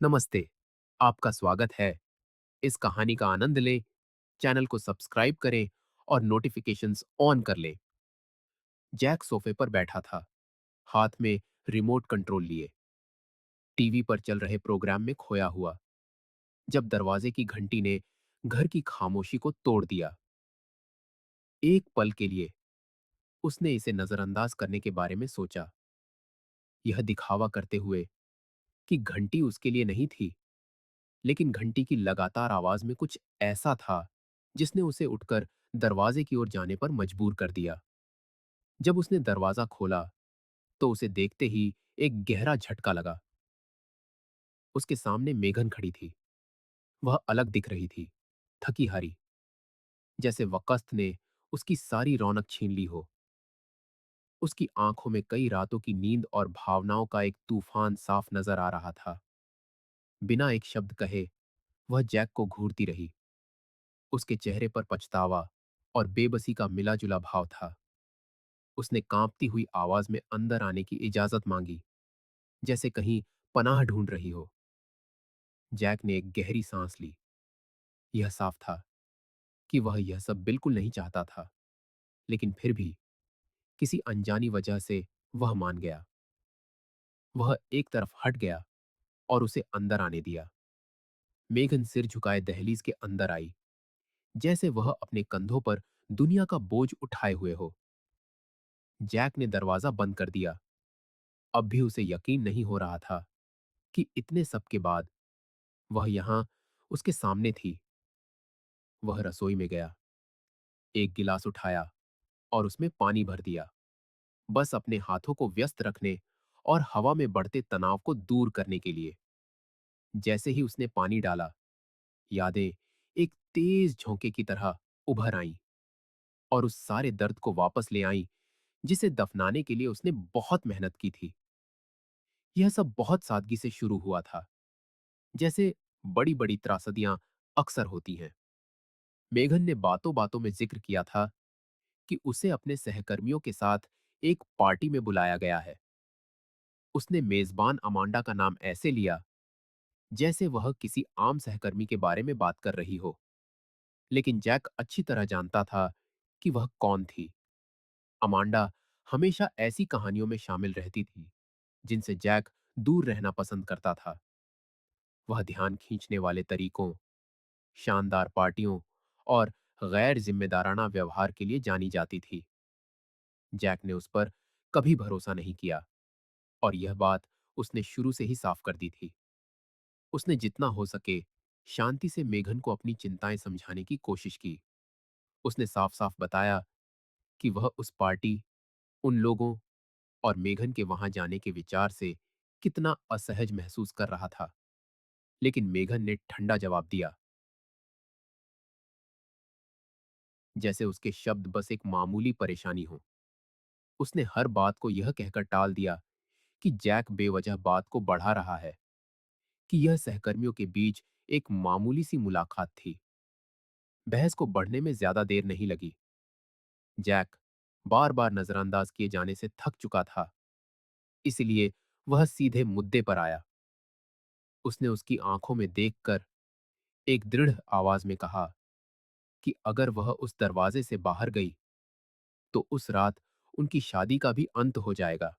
नमस्ते। आपका स्वागत है। इस कहानी का आनंद लें, चैनल को सब्सक्राइब करें और नोटिफिकेशंस ऑन कर लें। जैक सोफे पर बैठा था, हाथ में रिमोट कंट्रोल लिए, टीवी पर चल रहे प्रोग्राम में खोया हुआ, जब दरवाजे की घंटी ने घर की खामोशी को तोड़ दिया। एक पल के लिए उसने इसे नजरअंदाज करने के बारे में सोचा, यह दिखावा करते हुए कि घंटी उसके लिए नहीं थी, लेकिन घंटी की लगातार आवाज में कुछ ऐसा था जिसने उसे उठकर दरवाजे की ओर जाने पर मजबूर कर दिया। जब उसने दरवाजा खोला तो उसे देखते ही एक गहरा झटका लगा। उसके सामने मेघन खड़ी थी। वह अलग दिख रही थी, थकी हारी, जैसे वक़्त ने उसकी सारी रौनक छीन ली हो। उसकी आंखों में कई रातों की नींद और भावनाओं का एक तूफान साफ नजर आ रहा था। बिना एक शब्द कहे वह जैक को घूरती रही। उसके चेहरे पर पछतावा और बेबसी का मिला-जुला भाव था। उसने कांपती हुई आवाज में अंदर आने की इजाजत मांगी, जैसे कहीं पनाह ढूंढ रही हो। जैक ने एक गहरी सांस ली। यह साफ था कि वह यह सब बिल्कुल नहीं चाहता था, लेकिन फिर भी किसी अनजानी वजह से वह मान गया। वह एक तरफ हट गया और उसे अंदर आने दिया। मेघन सिर झुकाए दहलीज के अंदर आई, जैसे वह अपने कंधों पर दुनिया का बोझ उठाए हुए हो। जैक ने दरवाजा बंद कर दिया। अब भी उसे यकीन नहीं हो रहा था कि इतने सब के बाद वह यहां उसके सामने थी। वह रसोई में गया, एक गिलास उठाया और उसमें पानी भर दिया, बस अपने हाथों को व्यस्त रखने और हवा में बढ़ते तनाव को दूर करने के लिए। जैसे ही उसने पानी डाला, यादें एक तेज झोंके की तरह उभर आईं और उस सारे दर्द को वापस ले आईं जिसे दफनाने के लिए उसने बहुत मेहनत की थी। यह सब बहुत सादगी से शुरू हुआ था, जैसे बड़ी-बड़ी त्रासदियां अक्सर होती हैं। मेघन ने बातों बातों में जिक्र किया था कि उसे अपने सहकर्मियों के साथ एक पार्टी में बुलाया गया है। उसने मेजबान अमांडा का नाम ऐसे लिया जैसे वह किसी आम सहकर्मी के बारे में बात कर रही हो, लेकिन जैक अच्छी तरह जानता था कि वह कौन थी। अमांडा हमेशा ऐसी कहानियों में शामिल रहती थी जिनसे जैक दूर रहना पसंद करता था। वह ध्यान खींचने वाले तरीकों, शानदार पार्टियों और गैर जिम्मेदाराना व्यवहार के लिए जानी जाती थी। जैक ने उस पर कभी भरोसा नहीं किया और यह बात उसने शुरू से ही साफ कर दी थी। उसने जितना हो सके शांति से मेघन को अपनी चिंताएं समझाने की कोशिश की। उसने साफ साफ बताया कि वह उस पार्टी, उन लोगों और मेघन के वहां जाने के विचार से कितना असहज महसूस कर रहा था। लेकिन मेघन ने ठंडा जवाब दिया, जैसे उसके शब्द बस एक मामूली परेशानी हो। उसने हर बात को यह कहकर टाल दिया कि जैक बेवजह बात को बढ़ा रहा है, कि यह सहकर्मियों के बीच एक मामूली सी मुलाकात थी। बहस को बढ़ने में ज्यादा देर नहीं लगी। जैक बार बार नजरअंदाज किए जाने से थक चुका था, इसलिए वह सीधे मुद्दे पर आया। उसने उसकी आंखों में देखकर एक दृढ़ आवाज में कहा कि अगर वह उस दरवाजे से बाहर गई तो उस रात उनकी शादी का भी अंत हो जाएगा।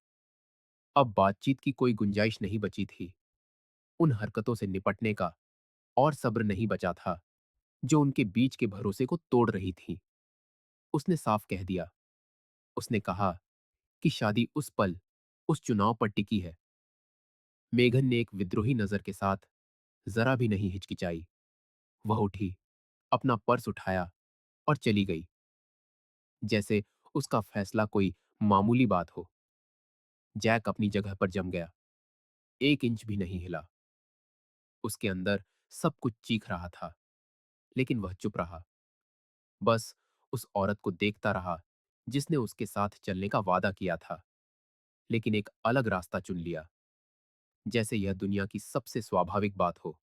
अब बातचीत की कोई गुंजाइश नहीं बची थी। उन हरकतों से निपटने का और सब्र नहीं बचा था जो उनके बीच के भरोसे को तोड़ रही थी। उसने साफ कह दिया। उसने कहा कि शादी उस पल, उस चुनाव पर टिकी है। मेघन ने एक विद्रोही नजर के साथ जरा भी नहीं हिचकिचाई। वह उठी, अपना पर्स उठाया और चली गई, जैसे उसका फैसला कोई मामूली बात हो। जैक अपनी जगह पर जम गया, एक इंच भी नहीं हिला। उसके अंदर सब कुछ चीख रहा था, लेकिन वह चुप रहा। बस उस औरत को देखता रहा जिसने उसके साथ चलने का वादा किया था, लेकिन एक अलग रास्ता चुन लिया, जैसे यह दुनिया की सबसे स्वाभाविक बात हो।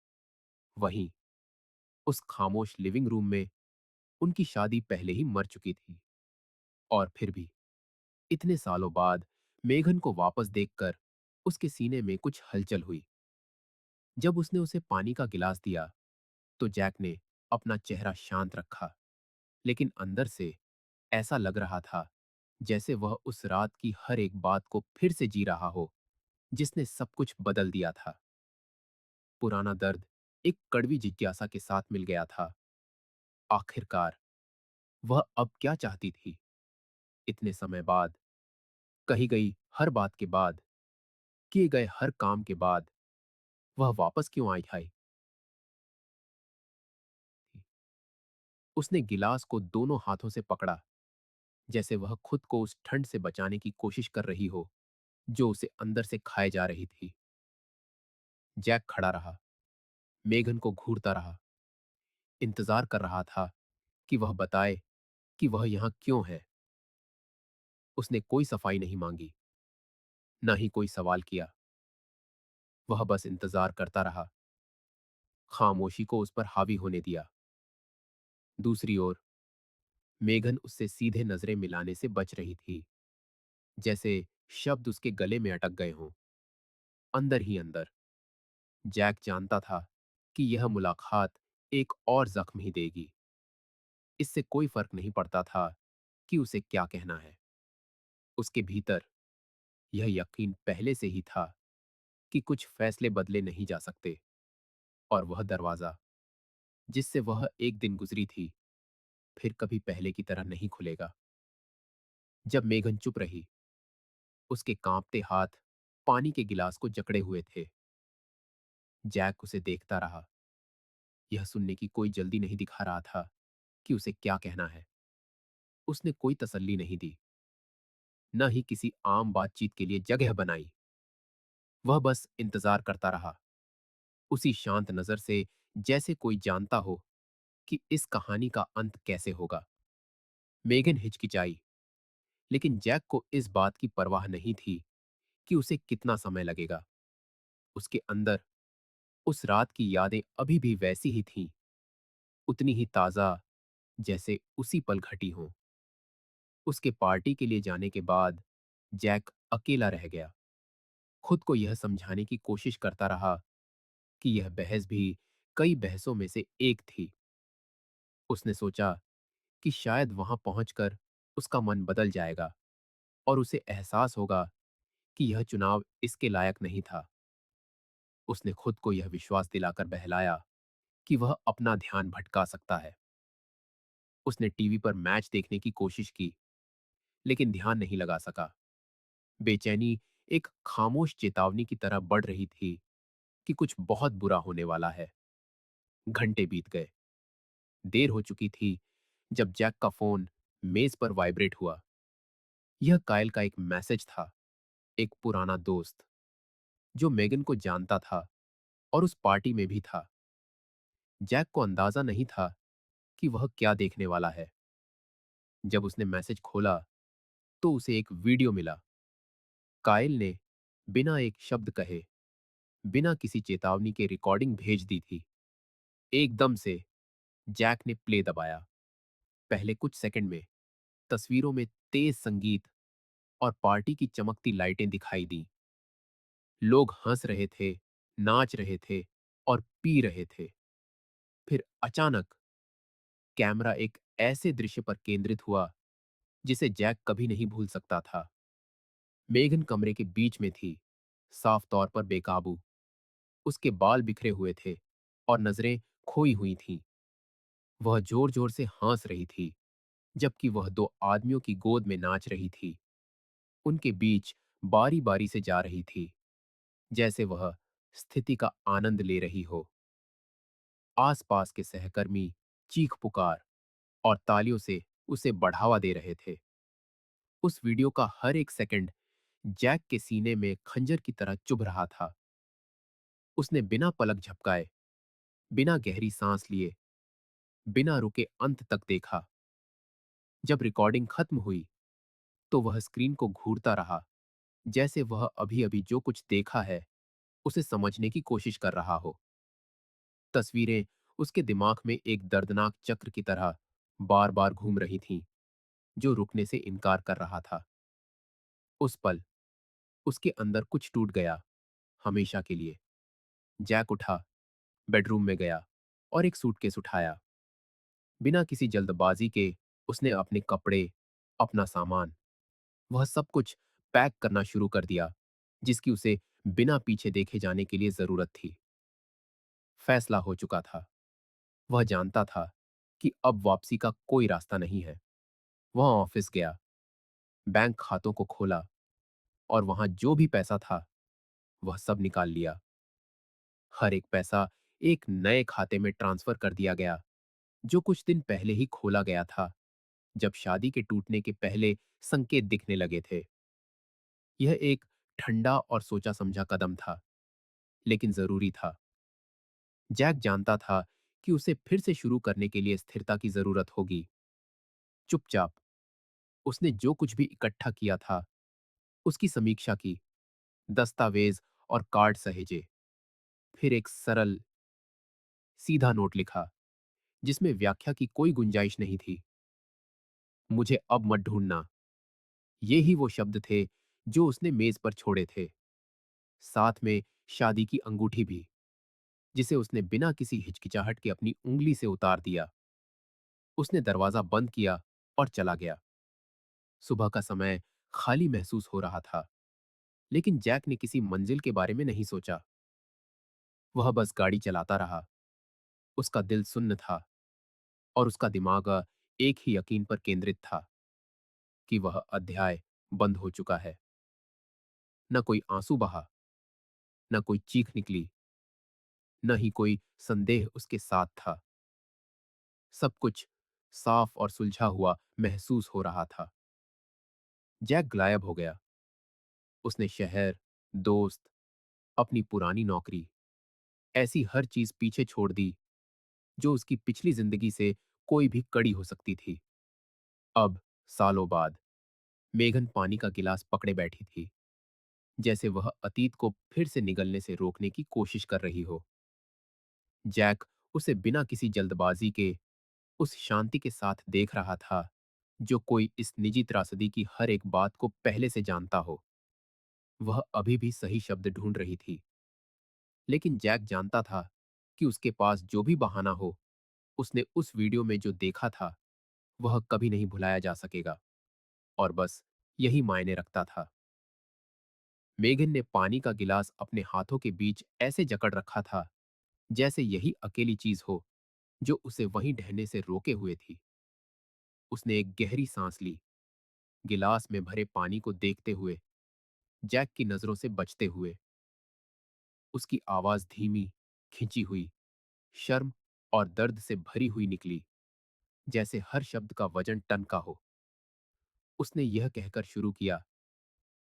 वहीं उस खामोश लिविंग रूम में उनकी शादी पहले ही मर चुकी थी। और फिर भी इतने सालों बाद मेघन को वापस देखकर उसके सीने में कुछ हलचल हुई। जब उसने उसे पानी का गिलास दिया तो जैक ने अपना चेहरा शांत रखा, लेकिन अंदर से ऐसा लग रहा था जैसे वह उस रात की हर एक बात को फिर से जी रहा हो, जिसने सब कुछ बदल दिया था। पुराना दर्द एक कड़वी जिज्ञासा के साथ मिल गया था। आखिरकार वह अब क्या चाहती थी? इतने समय बाद, कही गई हर बात के बाद, किए गए हर काम के बाद, वह वापस क्यों आई थी? उसने गिलास को दोनों हाथों से पकड़ा, जैसे वह खुद को उस ठंड से बचाने की कोशिश कर रही हो जो उसे अंदर से खाए जा रही थी। जैक खड़ा रहा, मेघन को घूरता रहा, इंतजार कर रहा था कि वह बताए कि वह यहां क्यों है। उसने कोई सफाई नहीं मांगी, ना ही कोई सवाल किया। वह बस इंतजार करता रहा, खामोशी को उस पर हावी होने दिया। दूसरी ओर मेघन उससे सीधे नजरें मिलाने से बच रही थी, जैसे शब्द उसके गले में अटक गए हों। अंदर ही अंदर जैक जानता था कि यह मुलाकात एक और जख्म ही देगी। इससे कोई फर्क नहीं पड़ता था कि उसे क्या कहना है। उसके भीतर यह यकीन पहले से ही था कि कुछ फैसले बदले नहीं जा सकते, और वह दरवाजा जिससे वह एक दिन गुजरी थी फिर कभी पहले की तरह नहीं खुलेगा। जब मेघन चुप रही, उसके कांपते हाथ पानी के गिलास को जकड़े हुए थे। जैक उसे देखता रहा। यह सुनने की कोई जल्दी नहीं दिखा रहा था कि उसे क्या कहना है। उसने कोई तसल्ली नहीं दी, न ही किसी आम बातचीत के लिए जगह बनाई। वह बस इंतजार करता रहा, उसी शांत नजर से, जैसे कोई जानता हो कि इस कहानी का अंत कैसे होगा। मेगन हिचकिचाई, लेकिन जैक को इस बात की परवाह नहीं थी कि उसे कितना समय लगेगा। उसके अंदर उस रात की यादें अभी भी वैसी ही थीं, उतनी ही ताजा जैसे उसी पल घटी हों। उसके पार्टी के लिए जाने के बाद जैक अकेला रह गया। खुद को यह समझाने की कोशिश करता रहा कि यह बहस भी कई बहसों में से एक थी। उसने सोचा कि शायद वहां पहुंचकर उसका मन बदल जाएगा और उसे एहसास होगा कि यह चुनाव इसके लायक नहीं था। उसने खुद को यह विश्वास दिलाकर बहलाया कि वह अपना ध्यान भटका सकता है। उसने टीवी पर मैच देखने की कोशिश की, लेकिन ध्यान नहीं लगा सका। बेचैनी एक खामोश चेतावनी की तरह बढ़ रही थी कि कुछ बहुत बुरा होने वाला है। घंटे बीत गए। देर हो चुकी थी जब जैक का फोन मेज पर वाइब्रेट हुआ। यह कायल का एक मैसेज था, एक पुराना दोस्त जो मेगन को जानता था और उस पार्टी में भी था। जैक को अंदाजा नहीं था कि वह क्या देखने वाला है। जब उसने मैसेज खोला तो उसे एक वीडियो मिला। कायल ने बिना एक शब्द कहे, बिना किसी चेतावनी के रिकॉर्डिंग भेज दी थी। एकदम से जैक ने प्ले दबाया। पहले कुछ सेकंड में तस्वीरों में तेज संगीत और पार्टी की चमकती लाइटें दिखाई दी। लोग हंस रहे थे, नाच रहे थे और पी रहे थे। फिर अचानक कैमरा एक ऐसे दृश्य पर केंद्रित हुआ जिसे जैक कभी नहीं भूल सकता था। मेघन कमरे के बीच में थी, साफ तौर पर बेकाबू। उसके बाल बिखरे हुए थे और नजरें खोई हुई थीं। वह जोर जोर से हंस रही थी, जबकि वह दो आदमियों की गोद में नाच रही थी। उनके बीच बारी बारी से जा रही थी, जैसे वह स्थिति का आनंद ले रही हो। आसपास के सहकर्मी चीख पुकार और तालियों से उसे बढ़ावा दे रहे थे। उस वीडियो का हर एक सेकंड जैक के सीने में खंजर की तरह चुभ रहा था। उसने बिना पलक झपकाए, बिना गहरी सांस लिए, बिना रुके अंत तक देखा। जब रिकॉर्डिंग खत्म हुई तो वह स्क्रीन को घूरता रहा, जैसे वह अभी अभी जो कुछ देखा है उसे समझने की कोशिश कर रहा हो। तस्वीरें उसके दिमाग में एक दर्दनाक चक्र की तरह बार बार घूम रही थीं, जो रुकने से इनकार कर रहा था। उस पल उसके अंदर कुछ टूट गया, हमेशा के लिए। जैक उठा, बेडरूम में गया और एक सूटकेस उठाया। बिना किसी जल्दबाजी के उसने अपने कपड़े, अपना सामान, वह सब कुछ पैक करना शुरू कर दिया, जिसकी उसे बिना पीछे देखे जाने के लिए जरूरत थी। फैसला हो चुका था। वह जानता था कि अब वापसी का कोई रास्ता नहीं है। वह ऑफिस गया, बैंक खातों को खोला और वहां जो भी पैसा था, वह सब निकाल लिया। हर एक पैसा एक नए खाते में ट्रांसफर कर दिया गया, जो कुछ दिन पहले ही खोला गया था, जब शादी के टूटने के पहले संकेत दिखने लगे थे। यह एक ठंडा और सोचा समझा कदम था, लेकिन जरूरी था। जैक जानता था कि उसे फिर से शुरू करने के लिए स्थिरता की जरूरत होगी। चुपचाप उसने जो कुछ भी इकट्ठा किया था, उसकी समीक्षा की, दस्तावेज और कार्ड सहेजे। फिर एक सरल, सीधा नोट लिखा, जिसमें व्याख्या की कोई गुंजाइश नहीं थी। मुझे अब मत ढूंढना। ये ही वो शब्द थे जो उसने मेज पर छोड़े थे। साथ में शादी की अंगूठी भी, जिसे उसने बिना किसी हिचकिचाहट के अपनी उंगली से उतार दिया। उसने दरवाजा बंद किया और चला गया। सुबह का समय खाली महसूस हो रहा था, लेकिन जैक ने किसी मंजिल के बारे में नहीं सोचा। वह बस गाड़ी चलाता रहा। उसका दिल सुन्न था और उसका दिमाग एक ही यकीन पर केंद्रित था कि वह अध्याय बंद हो चुका है। न कोई आंसू बहा, न कोई चीख निकली, न ही कोई संदेह उसके साथ था। सब कुछ साफ और सुलझा हुआ महसूस हो रहा था। जैक गायब हो गया। उसने शहर, दोस्त, अपनी पुरानी नौकरी, ऐसी हर चीज पीछे छोड़ दी जो उसकी पिछली जिंदगी से कोई भी कड़ी हो सकती थी। अब सालों बाद मेघन पानी का गिलास पकड़े बैठी थी, जैसे वह अतीत को फिर से निगलने से रोकने की कोशिश कर रही हो। जैक उसे बिना किसी जल्दबाजी के उस शांति के साथ देख रहा था, जो कोई इस निजी त्रासदी की हर एक बात को पहले से जानता हो। वह अभी भी सही शब्द ढूंढ रही थी, लेकिन जैक जानता था कि उसके पास जो भी बहाना हो, उसने उस वीडियो में जो देखा था, वह कभी नहीं भुलाया जा सकेगा। और बस यही मायने रखता था। मेघन ने पानी का गिलास अपने हाथों के बीच ऐसे जकड़ रखा था, जैसे यही अकेली चीज हो जो उसे वहीं ढहने से रोके हुए थी। उसने एक गहरी सांस ली, गिलास में भरे पानी को देखते हुए, जैक की नजरों से बचते हुए। उसकी आवाज धीमी, खिंची हुई, शर्म और दर्द से भरी हुई निकली, जैसे हर शब्द का वजन टन का हो। उसने यह कहकर शुरू किया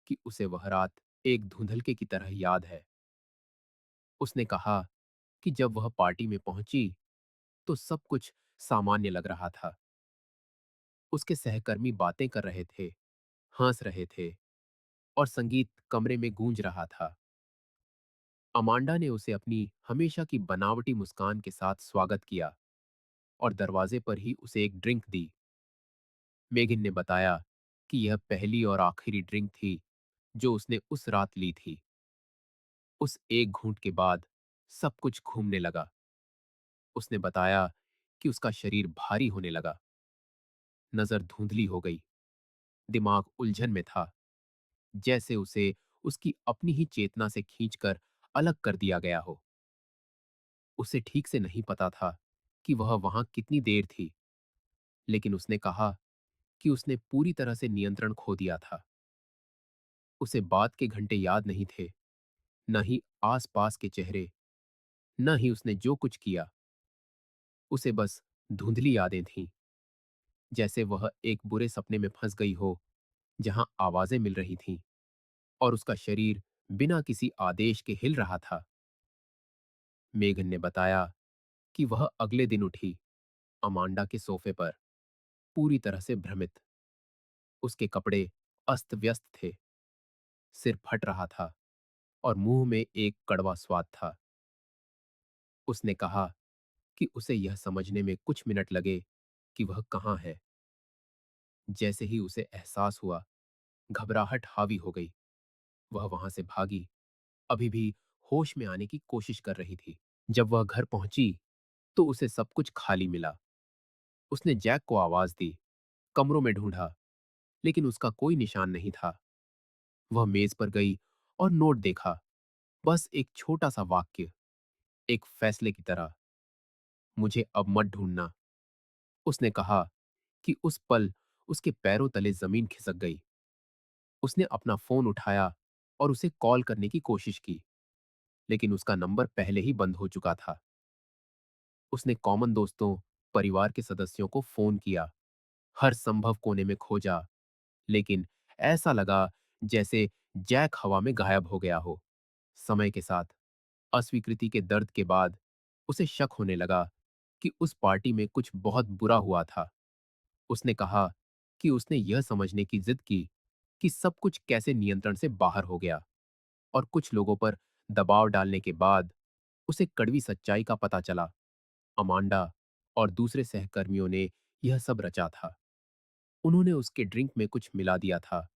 कि उसे वह रात एक धुंधलके की तरह याद है। उसने कहा कि जब वह पार्टी में पहुंची तो सब कुछ सामान्य लग रहा था। उसके सहकर्मी बातें कर रहे थे, हंस रहे थे और संगीत कमरे में गूंज रहा था। अमांडा ने उसे अपनी हमेशा की बनावटी मुस्कान के साथ स्वागत किया और दरवाजे पर ही उसे एक ड्रिंक दी। मेगिन ने बताया कि यह पहली और आखिरी ड्रिंक थी जो उसने उस रात ली थी। उस एक घूंट के बाद सब कुछ घूमने लगा। उसने बताया कि उसका शरीर भारी होने लगा, नजर धुंधली हो गई, दिमाग उलझन में था, जैसे उसे उसकी अपनी ही चेतना से खींचकर अलग कर दिया गया हो। उसे ठीक से नहीं पता था कि वह वहां कितनी देर थी, लेकिन उसने कहा कि उसने पूरी तरह से नियंत्रण खो दिया था। उसे बाद के घंटे याद नहीं थे, न ही आस-पास के चेहरे, न ही उसने जो कुछ किया। उसे बस धुंधली यादें थीं, जैसे वह एक बुरे सपने में फंस गई हो, जहां आवाजें मिल रही थीं और उसका शरीर बिना किसी आदेश के हिल रहा था। मेघन ने बताया कि वह अगले दिन उठी, अमांडा के सोफे पर, पूरी तरह से भ्रमित। उसके कपड़े अस्त व्यस्त थे, सिर फट रहा था और मुंह में एक कड़वा स्वाद था। उसने कहा कि उसे यह समझने में कुछ मिनट लगे कि वह कहाँ है। जैसे ही उसे एहसास हुआ, घबराहट हावी हो गई। वह वहां से भागी, अभी भी होश में आने की कोशिश कर रही थी। जब वह घर पहुंची तो उसे सब कुछ खाली मिला। उसने जैक को आवाज दी, कमरों में ढूंढा, लेकिन उसका कोई निशान नहीं था। वह मेज पर गई और नोट देखा, बस एक छोटा सा वाक्य, एक फैसले की तरह, मुझे अब मत ढूंढना। उसने कहा कि उस पल उसके पैरों तले जमीन खिसक गई। उसने अपना फोन उठाया और उसे कॉल करने की कोशिश की, लेकिन उसका नंबर पहले ही बंद हो चुका था। उसने कॉमन दोस्तों, परिवार के सदस्यों को फोन किया, हर संभव कोने में खोजा, लेकिन ऐसा लगा जैसे जैक हवा में गायब हो गया हो। समय के साथ अस्वीकृति के दर्द के बाद उसे शक होने लगा कि उस पार्टी में कुछ बहुत बुरा हुआ था। उसने कहा कि उसने यह समझने की जिद की कि सब कुछ कैसे नियंत्रण से बाहर हो गया, और कुछ लोगों पर दबाव डालने के बाद उसे कड़वी सच्चाई का पता चला। अमांडा और दूसरे सहकर्मियों ने यह सब रचा था। उन्होंने उसके ड्रिंक में कुछ मिला दिया था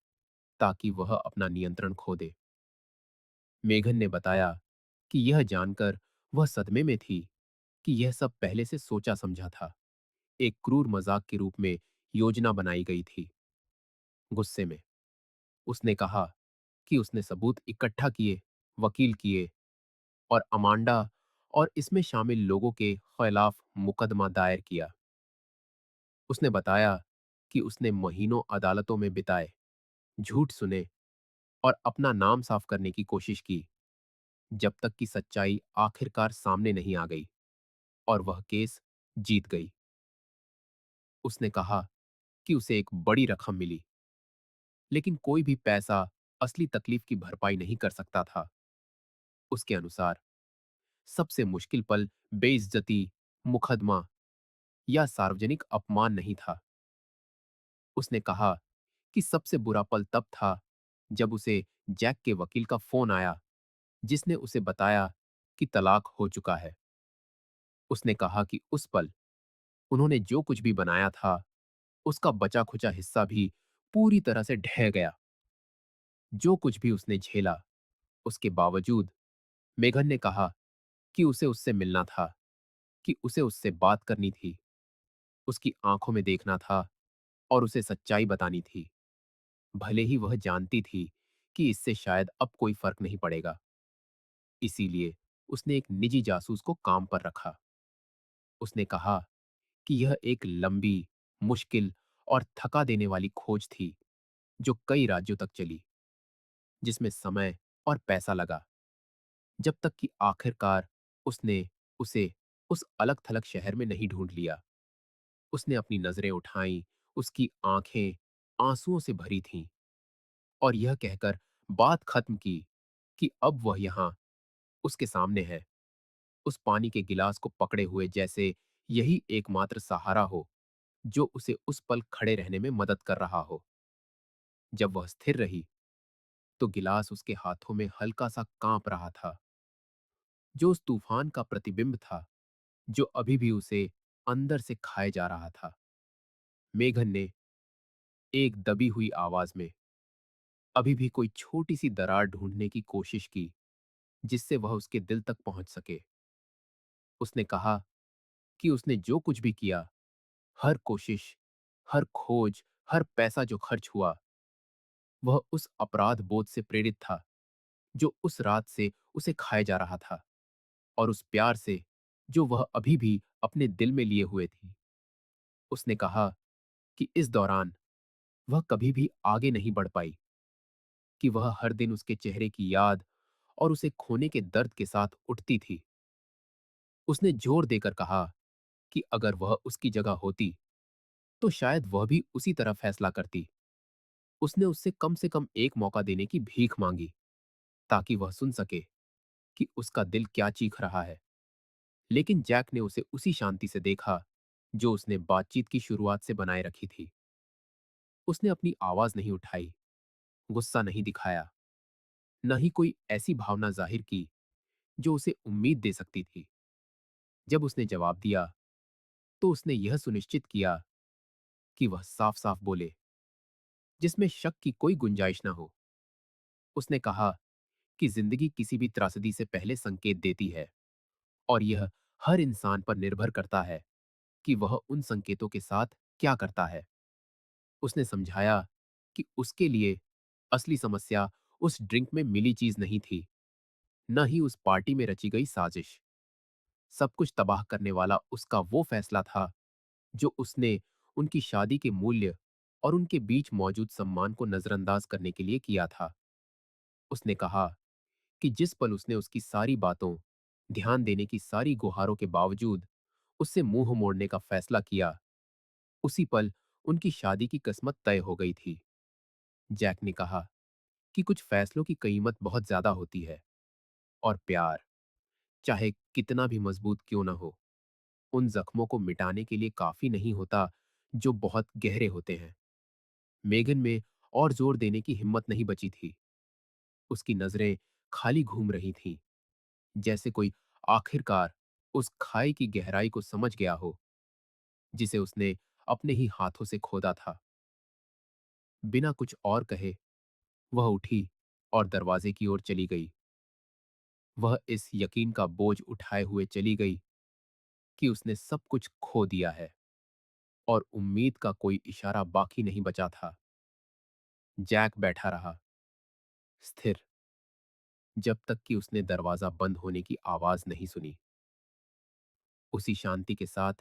ताकि वह अपना नियंत्रण खो दे। मेघन ने बताया कि यह जानकर वह सदमे में थी कि यह सब पहले से सोचा समझा था, एक क्रूर मजाक के रूप में योजना बनाई गई थी। गुस्से में उसने कहा कि उसने सबूत इकट्ठा किए, वकील किए, और अमांडा और इसमें शामिल लोगों के खिलाफ मुकदमा दायर किया। उसने बताया कि उसने महीनों अदालतों में बिताए, झूठ सुने और अपना नाम साफ करने की कोशिश की, जब तक कि सच्चाई आखिरकार सामने नहीं आ गई और वह केस जीत गई। उसने कहा कि उसे एक बड़ी रकम मिली, लेकिन कोई भी पैसा असली तकलीफ की भरपाई नहीं कर सकता था। उसके अनुसार सबसे मुश्किल पल बेइज्जती, मुकदमा या सार्वजनिक अपमान नहीं था। उसने कहा कि सबसे बुरा पल तब था जब उसे जैक के वकील का फोन आया, जिसने उसे बताया कि तलाक हो चुका है। उसने कहा कि उस पल उन्होंने जो कुछ भी बनाया था, उसका बचा खुचा हिस्सा भी पूरी तरह से ढह गया। जो कुछ भी उसने झेला, उसके बावजूद मेघन ने कहा कि उसे उससे मिलना था, कि उसे उससे बात करनी थी, उसकी आंखों में देखना था और उसे सच्चाई बतानी थी, भले ही वह जानती थी कि इससे शायद अब कोई फर्क नहीं पड़ेगा। इसीलिए उसने एक निजी जासूस को काम पर रखा। उसने कहा कि यह एक लंबी, मुश्किल और थका देने वाली खोज थी, जो कई राज्यों तक चली, जिसमें समय और पैसा लगा, जब तक कि आखिरकार उसने उसे उस अलग-थलग शहर में नहीं ढूंढ लिया। उसने अपनी नजरें उठाईं, उसकी आंखें आंसुओं से भरी थीं, और यह कहकर बात खत्म की कि अब वह यहां उसके सामने है, उस पानी के गिलास को पकड़े हुए, जैसे यही एकमात्र सहारा हो जो उसे उस पल खड़े रहने में मदद कर रहा हो। जब वह स्थिर रही, तो गिलास उसके हाथों में हल्का सा कांप रहा था, जो उस तूफान का प्रतिबिंब था जो अभी भी उसे अंदर से खाए जा रहा था। मेघन ने एक दबी हुई आवाज में अभी भी कोई छोटी सी दरार ढूंढने की कोशिश की, जिससे वह उसके दिल तक पहुंच सके। उसने कहा कि उसने जो कुछ भी किया, हर कोशिश, हर खोज, हर पैसा जो खर्च हुआ, वह उस अपराध बोध से प्रेरित था जो उस रात से उसे खाए जा रहा था, और उस प्यार से जो वह अभी भी अपने दिल में लिए हुए थी। उसने कहा कि इस दौरान वह कभी भी आगे नहीं बढ़ पाई, कि वह हर दिन उसके चेहरे की याद और उसे खोने के दर्द के साथ उठती थी। उसने जोर देकर कहा कि अगर वह उसकी जगह होती, तो शायद वह भी उसी तरह फैसला करती। उसने उससे कम से कम एक मौका देने की भीख मांगी, ताकि वह सुन सके कि उसका दिल क्या चीख रहा है। लेकिन जैक ने उसे उसी शांति से देखा जो उसने बातचीत की शुरुआत से बनाए रखी थी। उसने अपनी आवाज नहीं उठाई, गुस्सा नहीं दिखाया, न ही कोई ऐसी भावना जाहिर की जो उसे उम्मीद दे सकती थी। जब उसने जवाब दिया, तो उसने यह सुनिश्चित किया कि वह साफ साफ बोले, जिसमें शक की कोई गुंजाइश न हो। उसने कहा कि जिंदगी किसी भी त्रासदी से पहले संकेत देती है, और यह हर इंसान पर निर्भर करता है कि वह उन संकेतों के साथ क्या करता है। उसने समझाया कि उसके लिए असली समस्या उस ड्रिंक में मिली चीज नहीं थी, न ही उस पार्टी में रची गई साजिश। सब कुछ तबाह करने वाला उसका वो फैसला था जो उसने उनकी शादी के मूल्य और उनके बीच मौजूद सम्मान को नजरअंदाज करने के लिए किया था। उसने कहा कि जिस पल उसने उसकी सारी बातों, ध्यान देने की सारी गुहारों के बावजूद उससे मुंह मोड़ने का फैसला किया, उसी पल उनकी शादी की किस्मत तय हो गई थी। जैक ने कहा कि कुछ फैसलों की कीमत बहुत ज्यादा होती है, और प्यार, चाहे कितना भी मजबूत क्यों ना हो, उन जख्मों को मिटाने के लिए काफी नहीं होता जो बहुत गहरे होते हैं। मेगन में और जोर देने की हिम्मत नहीं बची थी। उसकी नजरें खाली घूम रही थीं, जैसे कोई आखिरकार उस खाई की गहराई को समझ गया हो जिसे उसने अपने ही हाथों से खोदा था। बिना कुछ और कहे वह उठी और दरवाजे की ओर चली गई। वह इस यकीन का बोझ उठाए हुए चली गई कि उसने सब कुछ खो दिया है और उम्मीद का कोई इशारा बाकी नहीं बचा था। जैक बैठा रहा, स्थिर, जब तक कि उसने दरवाजा बंद होने की आवाज नहीं सुनी। उसी शांति के साथ,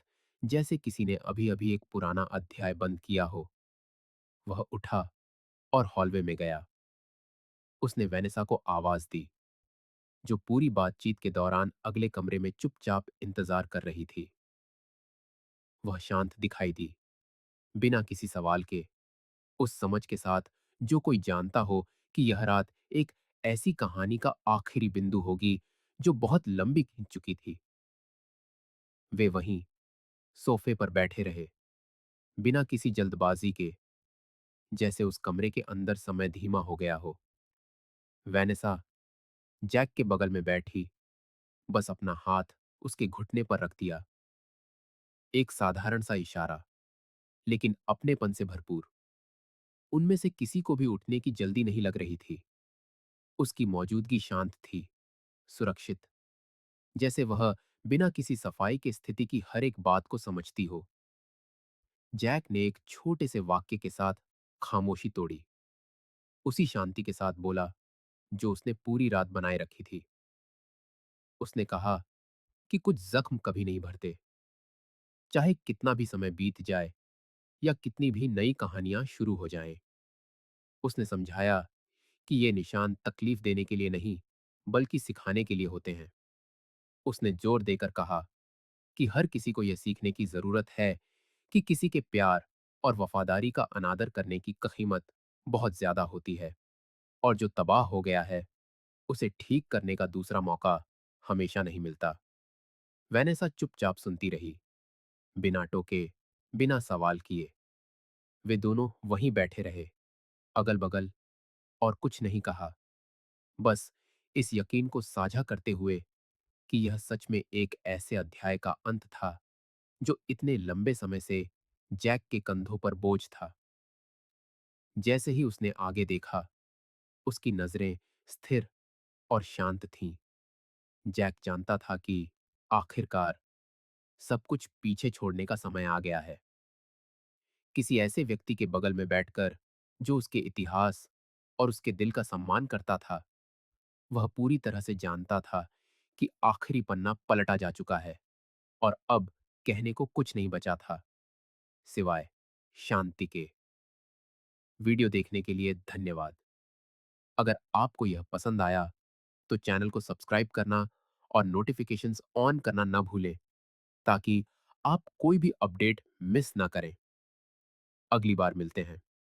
जैसे किसी ने अभी अभी एक पुराना अध्याय बंद किया हो, वह उठा और हॉलवे में गया। उसने वेनेसा को आवाज दी, जो पूरी बातचीत के दौरान अगले कमरे में चुपचाप इंतजार कर रही थी। वह शांत दिखाई दी, बिना किसी सवाल के, उस समझ के साथ जो कोई जानता हो कि यह रात एक ऐसी कहानी का आखिरी बिंदु होगी जो बहुत लंबी खींच चुकी थी। वे वहीं सोफे पर बैठे रहे, बिना किसी जल्दबाजी के, जैसे उस कमरे के अंदर समय धीमा हो गया हो। वेनेसा जैक के बगल में बैठी, बस अपना हाथ उसके घुटने पर रख दिया। एक साधारण सा इशारा, लेकिन अपनेपन से भरपूर। उनमें से किसी को भी उठने की जल्दी नहीं लग रही थी। उसकी मौजूदगी शांत थी, सुरक्षित, जैसे वह बिना किसी सफाई की स्थिति की हर एक बात को समझती हो। जैक ने एक छोटे से वाक्य के साथ खामोशी तोड़ी, उसी शांति के साथ बोला जो उसने पूरी रात बनाए रखी थी। उसने कहा कि कुछ जख्म कभी नहीं भरते, चाहे कितना भी समय बीत जाए या कितनी भी नई कहानियां शुरू हो जाएं। उसने समझाया कि ये निशान तकलीफ देने के लिए नहीं, बल्कि सिखाने के लिए होते हैं। उसने जोर देकर कहा कि हर किसी को यह सीखने की जरूरत है कि किसी के प्यार और वफादारी का अनादर करने की कीमत बहुत ज्यादा होती है, और जो तबाह हो गया है उसे ठीक करने का दूसरा मौका हमेशा नहीं मिलता। वैनेसा चुपचाप सुनती रही, बिना टोके, बिना सवाल किए। वे दोनों वहीं बैठे रहे, अगल बगल, और कुछ नहीं कहा, बस इस यकीन को साझा करते हुए कि यह सच में एक ऐसे अध्याय का अंत था जो इतने लंबे समय से जैक के कंधों पर बोझ था। जैसे ही उसने आगे देखा, उसकी नजरें स्थिर और शांत थीं। जैक जानता था कि आखिरकार सब कुछ पीछे छोड़ने का समय आ गया है। किसी ऐसे व्यक्ति के बगल में बैठकर जो उसके इतिहास और उसके दिल का सम्मान करता था, वह पूरी तरह से जानता था कि आखिरी पन्ना पलटा जा चुका है और अब कहने को कुछ नहीं बचा था सिवाय शांति के। वीडियो देखने के लिए धन्यवाद। अगर आपको यह पसंद आया तो चैनल को सब्सक्राइब करना और नोटिफिकेशंस ऑन करना ना भूलें, ताकि आप कोई भी अपडेट मिस ना करें। अगली बार मिलते हैं।